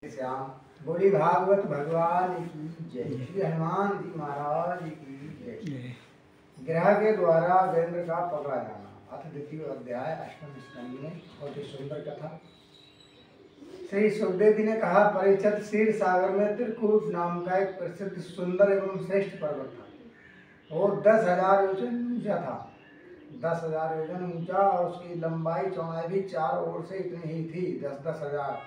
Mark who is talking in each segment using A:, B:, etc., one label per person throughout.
A: श्याम बोली भागवत भगवान की जय। श्री हनुमान जी महाराज की जय। ग्रह के द्वारा गजेंद्र का पकड़ा जाना अथ द्वितीय अध्याय अष्टम स्कंद में बहुत ही सुंदर कथा। श्री सुखदेव जी ने कहा, परीक्षित क्षीर सागर में त्रिकूट नाम का एक प्रसिद्ध सुंदर एवं श्रेष्ठ पर्वत था। वो 10,000 योजन ऊंचा था। 10,000 योजन ऊंचा और उसकी लंबाई चौड़ाई भी चारों ओर से इतनी ही थी, 10-10 हजार।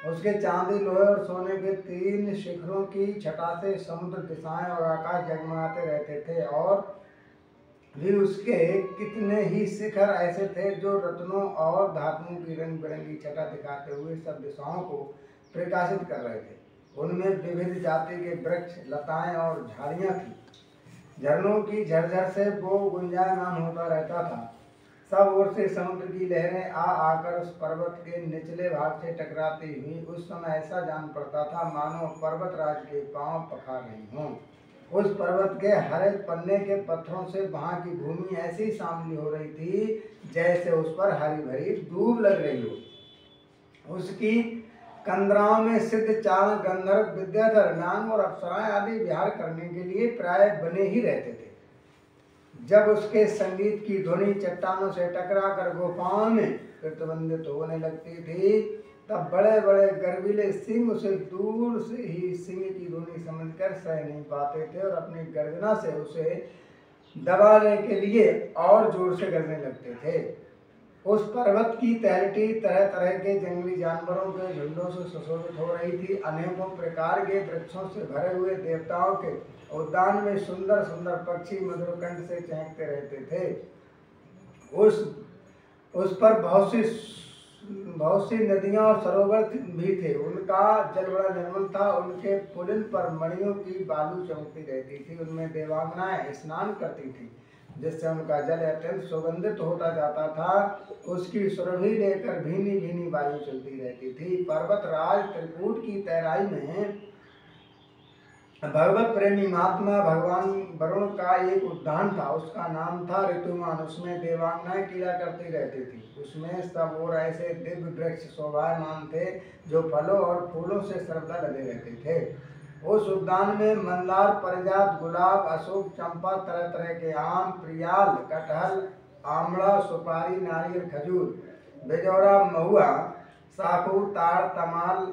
A: उसके चांदी लोहे और सोने के 3 शिखरों की छटा से समुद्र दिशाएं और आकाश जगमगाते रहते थे, और भी उसके कितने ही शिखर ऐसे थे जो रत्नों और धातुओं की रंग बिरंगी छटा दिखाते हुए सब दिशाओं को प्रकाशित कर रहे थे। उनमें विविध जाति के वृक्ष, लताएं और झाड़ियां थी। झरनों की झरझर से वो गुंजायमान होता रहता था। सब ओर से समुद्र की लहरें आकर उस पर्वत के निचले भाग से टकराती हुई उस समय ऐसा जान पड़ता था मानो पर्वतराज के पांव पखार रही हों। उस पर्वत के हरे पन्ने के पत्थरों से वहां की भूमि ऐसी सांवली हो रही थी जैसे उस पर हरी भरी दूब लग रही हो। उसकी कंदराओं में सिद्ध, चारण, गंधर्व, विद्याधर, नाग और अप्सराएं आदि विहार करने के लिए प्राय बने ही रहते थे। जब उसके संगीत की ध्वनि चट्टानों से टकराकर गुफाओं में प्रतिबंधित होने लगती थी, तब बड़े बड़े गर्वीले सिंह उसे दूर से ही सिंह की ध्वनि समझकर सह नहीं पाते थे और अपनी गर्जना से उसे दबाने के लिए और जोर से गरजने लगते थे। उस पर्वत की तलहटी तरह तरह के जंगली जानवरों के झुंडों से सुशोभित हो रही थी। अनेकों प्रकार के वृक्षों से भरे हुए देवताओं के उद्यान में सुंदर सुंदर पक्षी मधुर कंठ से चहकते रहते थे। उस पर बहुत सी नदियां और सरोवर भी थे। उनका जल बड़ा निर्मल था। उनके पुलिन पर मणियों की बालू चमकती रहती थी। उनमें देवांगनाएं स्नान करती थी, जिससे उनका जल अत्यंत सुगंधित होता जाता था। उसकी सुरभि लेकर भीनी भीनी वायु चलती रहती थी। पर्वतराज त्रिकूट की तराई में भगवत प्रेमी महात्मा भगवान वरुण का एक उद्यान था। उसका नाम था ऋतुमान। उसमें देवांगनाएं क्रीड़ा करती रहती थी। उसमें सब और ऐसे दिव्य वृक्ष शोभायमान थे जो फलों और फूलों से सर्वदा लगे रहते थे। उस उद्यान में मंदार, पारिजात, गुलाब, अशोक, चंपा, तरह तरह के आम, प्रियाल, कटहल, आमला, सुपारी, नारियल, खजूर, बिजौरा, महुआ, साखू, ताड़, तमाल,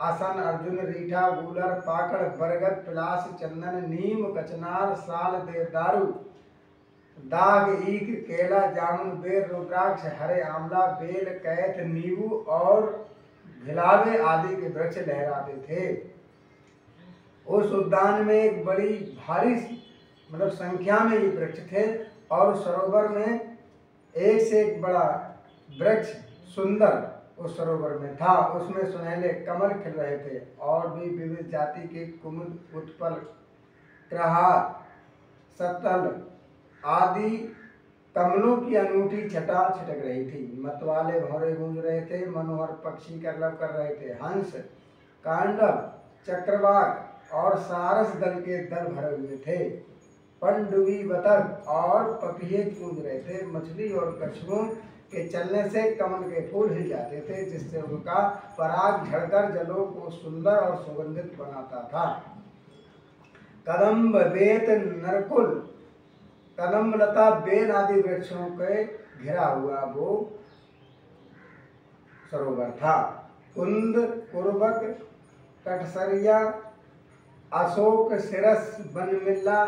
A: आसन, अर्जुन, रीठा, गूलर, पाकड़, बरगद, पिलास, चंदन, नीम, कचनार, साल, देवदारू, दाग, ईख, केला, जामुन, बेर, रुद्राक्ष, हरे आंवला, बेल, कैथ, नींबू और भिलावे आदि के वृक्ष लहराते थे। उस उद्यान में एक बड़ी भारी संख्या में ये वृक्ष थे, और सरोवर में एक से एक बड़ा वृक्ष सुंदर उस सरोवर में था। उसमें सुनहले कमल खिल रहे थे, और भी विविध जाति के कुमुद, उत्पल, प्रहार, सतल आदि कमलों की अनूठी छटा छिटक रही थी। मतवाले भौरे गूंज रहे थे। मनोहर पक्षी कर्लभ कर रहे थे। हंस, कांडव, चक्रवाक और सारस दल के दल भरे हुए थे। पनडुब्बी, बतख और पपीहे कूद रहे थे। मछली और कछुओं के चलने से कमल के फूल हिल जाते थे, जिससे उनका पराग झड़कर जलों को सुंदर और सुगंधित बनाता था। कदम्ब, बेत, नरकुल, कदम्ब, लता, बेल आदि वृक्षों के घिरा हुआ वो सरोवर था। कुंद, कुरबक, कटसरिया, अशोक, सिरस, बनमिल्ला,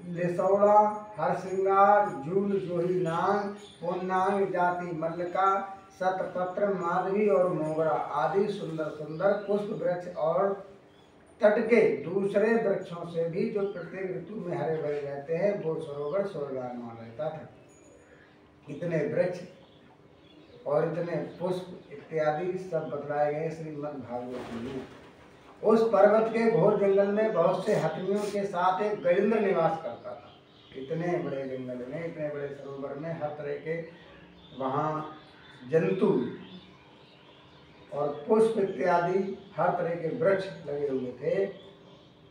A: लिसौड़ा, हरसिंगार, जूल, जोही नांग, पुन्नांग जाति, मल्लिका, शतपत्र, माधवी और मोगरा आदि सुंदर सुंदर पुष्प वृक्ष और तट के दूसरे वृक्षों से भी जो प्रत्येक ऋतु में हरे भरे रहते हैं, वो सरोवर शोभायमान रहता था। इतने वृक्ष और इतने पुष्प इत्यादि सब बतलाए गए श्रीमद् भागवत में। उस पर्वत के घोर जंगल में बहुत से हाथियों के साथ एक गजेंद्र निवास करता था। इतने बड़े जंगल में, इतने बड़े सरोवर में हर तरह के वहाँ जंतु और पुष्प इत्यादि हर तरह के वृक्ष लगे हुए थे।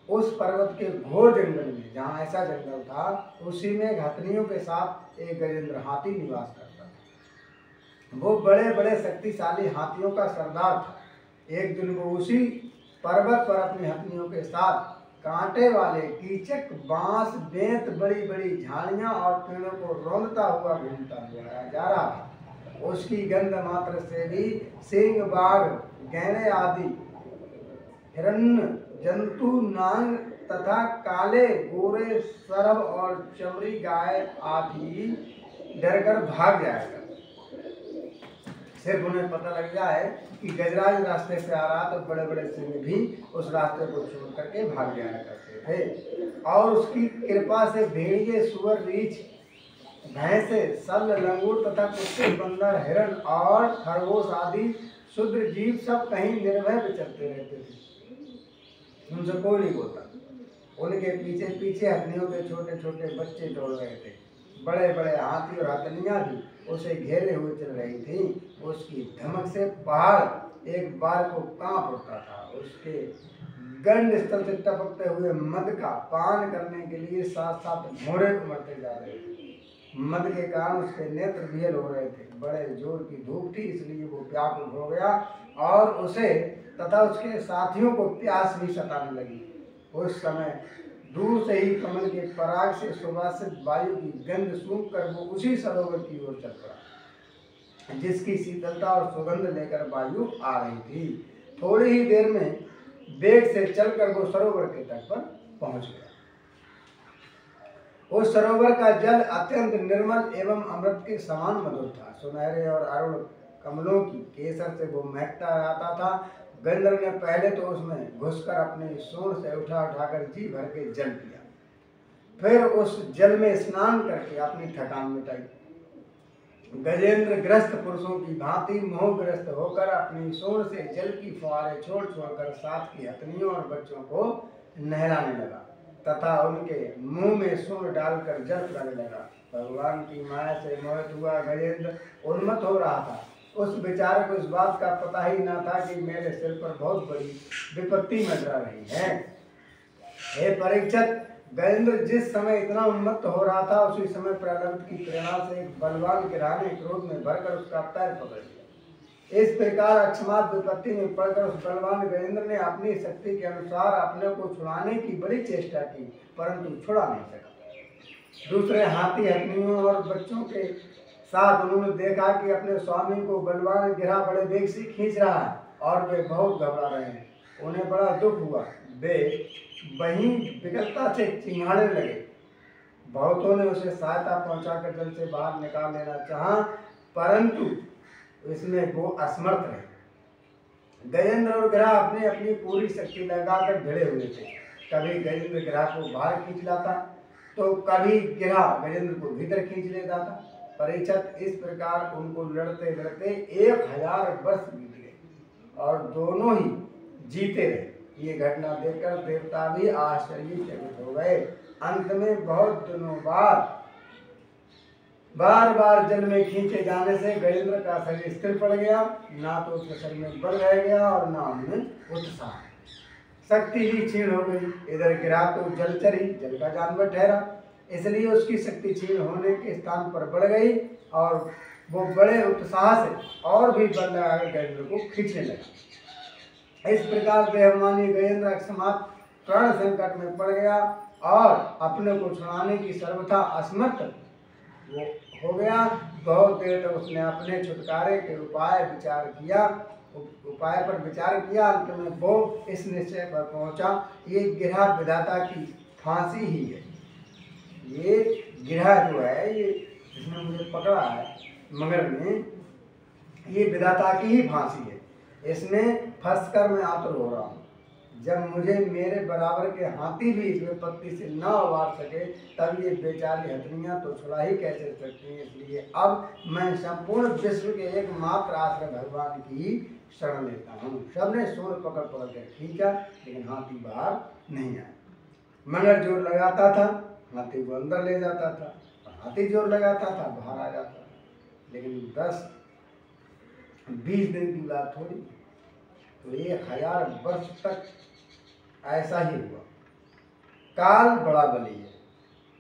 A: उस पर्वत के घोर जंगल में, जहाँ ऐसा जंगल था, उसी में हाथियों के साथ एक गजेंद्र हाथी निवास करता था। वो बड़े बड़े शक्तिशाली हाथियों का सरदार था। एक दिन वो उसी पर्वत पर अपनी हथनियों के साथ कांटे वाले कीचक, बांस, बेंत, बड़ी बड़ी झाड़ियां और पेड़ों को रौंदता हुआ घूमता हुआ जा रहा था। उसकी गंध मात्र से भी सिंह, बाघ, गैंडे आदि हिरण्य जंतु, नांग तथा काले गोरे सरभ और चमड़ी गाय आदि डरकर भाग जाएगा। सिर्फ उन्हें पता लग जाए कि गजराज रास्ते पे आ रहा तो बड़े बड़े सिंह भी उस रास्ते को छोड़ करके भाग जाया करते थे। और उसकी कृपा से भेड़िए, सुअर, रीछ, भैंसे, सल्ल, लंगूर तथा कुत्ते, बंदर, हिरण और खरगोश आदि शुद्र जीव सब कहीं निर्भय विचरते रहते थे। उनसे कोई नहीं बोलता। उनके पीछे पीछे हथनियों के छोटे छोटे बच्चे दौड़ रहे थे। बड़े बड़े हाथी और हथनियां भी उसे घेरे हुए चल रही थी। उसकी धमक से पहाड़ एक बार को कांप उठता था। उसके गंड स्थल से टपकते हुए मद का पान करने के लिए साथ साथ घोड़े उमड़ते जा रहे थे। मद के कारण उसके नेत्र विहल हो रहे थे। बड़े जोर की धूप थी, इसलिए वो व्याकुल हो गया और उसे तथा उसके साथियों को प्यास भी सताने लगी। उस समय दूर से ही कमल के पराग से सुवासित वायु की गंध सूंघ कर वो उसी सरोवर की ओर चल पड़ा, जिसकी शीतलता और सुगंध लेकर वायु आ रही थी। थोड़ी ही देर में वेग से चलकर वो सरोवर के तट पर पहुंच गया। उस सरोवर का जल अत्यंत निर्मल एवं अमृत के समान मधुर था। सुनहरे और अरुण कमलों की केसर से वो महकता आता था। गंधर्व ने पहले तो उसमें घुसकर अपने सूंड से उठाकर जी भर के जल पिया। फिर उस जल में स्नान करके अपनी थकान मिटाई। गजेंद्र ग्रस्त पुरुषों की भांति मोहग्रस्त होकर अपनी सूंड से जल की फुहारें छोड़ छोड़कर साथ की हथनियों और बच्चों को नहलाने लगा तथा उनके मुंह में सूंड डालकर जल पिलाने लगा। भगवान की माया से मोहित हुआ गजेंद्र उन्मत्त हो रहा था। उस बेचारे को इस बात का पता ही न था कि मेरे सिर पर बहुत बड़ी विपत्ति मंडरा रही है। हे परीक्षित, गजेंद्र जिस समय इतना उन्मत्त हो रहा था, उसी समय प्रलब्ध की प्रेरणा से एक बलवान गिरह ने क्रोध में भरकर उसका पैर पकड़ लिया। इस प्रकार अकस्मात विपत्ति में पड़कर उस बलवान गजेंद्र ने अपनी शक्ति के अनुसार अपने को छुड़ाने की बड़ी चेष्टा की, परंतु छुड़ा नहीं सका। दूसरे हाथी हथनियों और बच्चों के साथ उन्होंने देखा कि अपने स्वामी को बलवान गिरह बड़े वेग से खींच रहा है और वे बहुत घबरा रहे हैं। उन्हें बड़ा दुख हुआ। वे वहीं विकलता से चिंगाड़ने लगे। बहुतों ने उसे सहायता पहुंचाकर जल से बाहर निकाल लेना चाहा, परंतु इसमें वो असमर्थ रहे। गजेंद्र और गिरह अपनी अपनी पूरी शक्ति लगाकर भिड़े हुए थे। कभी गजेंद्र गिरह को बाहर खींच लाता तो कभी गिरह गजेंद्र को भीतर खींच लेता था। परीक्षित, इस प्रकार उनको लड़ते लड़ते 1000 वर्ष बीत गए और दोनों ही जीते रहे। ये घटना देखकर देवता भी आश्चर्यचकित हो गए। अंत में बहुत दिनों बाद बार बार जल में खींचे जाने से गजेंद्र का शरीर स्थिर पड़ गया। ना तो उसके शरीर में बल रह गया और ना उनमें उत्साह। शक्ति ही क्षीण हो गई। इधर गिरा तो जलचर ही जल का जानवर ठहरा, इसलिए उसकी शक्ति क्षीण होने के स्थान पर बढ़ गई और वो बड़े उत्साह से और भी बल लगाकर गजेंद्र को खींचने लगा। इस प्रकार देहमानी गजेंद्र अकस्मात प्राण संकट में पड़ गया और अपने को छुड़ाने की सर्वथा असमर्थ वो हो गया। बहुत देर तक उसने अपने छुटकारे के उपाय पर विचार किया। अंत में वो इस निश्चय पर पहुंचा, ये गिरह विधाता की फांसी ही है। ये गिरह जो है, ये जिसने मुझे पकड़ा है मगर में, ये विधाता की ही फांसी है। इसमें फंसकर मैं आतुर हो रहा हूँ। जब मुझे मेरे बराबर के हाथी भी इस विपत्ति से न उबार सके, तब ये बेचारी हथनियाँ तो छुड़ा ही कैसे सकती हैं। इसलिए अब मैं संपूर्ण विश्व के एकमात्र आश्रय भगवान की शरण लेता हूँ। सबने सूंड पकड़ कर खींचा, लेकिन हाथी बाहर नहीं आया। मगर जोर लगाता था, हाथी को अंदर ले जाता था, हाथी जोर लगाता था, बाहर आ जाता था। लेकिन 10-20 दिन की बात थोड़ी, तो 1000 वर्ष तक ऐसा ही हुआ। काल बड़ा बली है।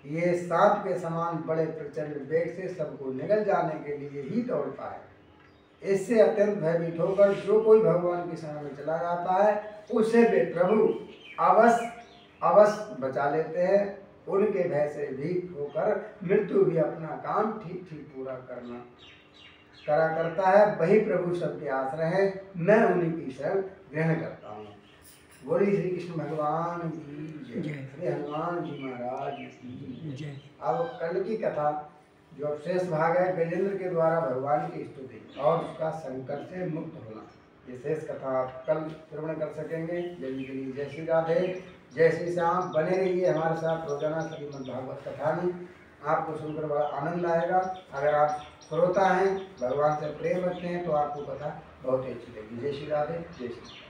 A: ये सांप के समान बड़े प्रचंड वेग से सबको निगल जाने के लिए ही दौड़ता है। इससे अत्यंत भयभीत होकर जो कोई भगवान के शरण में चला जाता है उसे वे प्रभु अवश्य बचा लेते हैं। उनके भय से भीत होकर मृत्यु भी अपना काम ठीक ठीक पूरा करा करता है। वही प्रभु सबके आश्रय है, मैं उन्हीं की शरण ग्रहण करता हूँ। बोली श्री कृष्ण भगवान की जय, श्री हनुमान जी महाराज की जय। अब कल की कथा जो शेष भाग है, गजेंद्र के द्वारा भगवान की स्तुति और उसका संकट से मुक्त होना, ये शेष कथा आप कल श्रवण कर सकेंगे। जल्दी के लिए जय श्री राधे, जय श्री श्याम। बने रहिए हमारे साथ रोजाना श्रीमद् भागवत कथा में, आपको सुनकर बड़ा आनंद आएगा। अगर आप श्रोता हैं, भगवान से प्रेम रखते हैं तो आपको कथा बहुत ही अच्छी लगेगी। जय श्री राधे, जय श्री।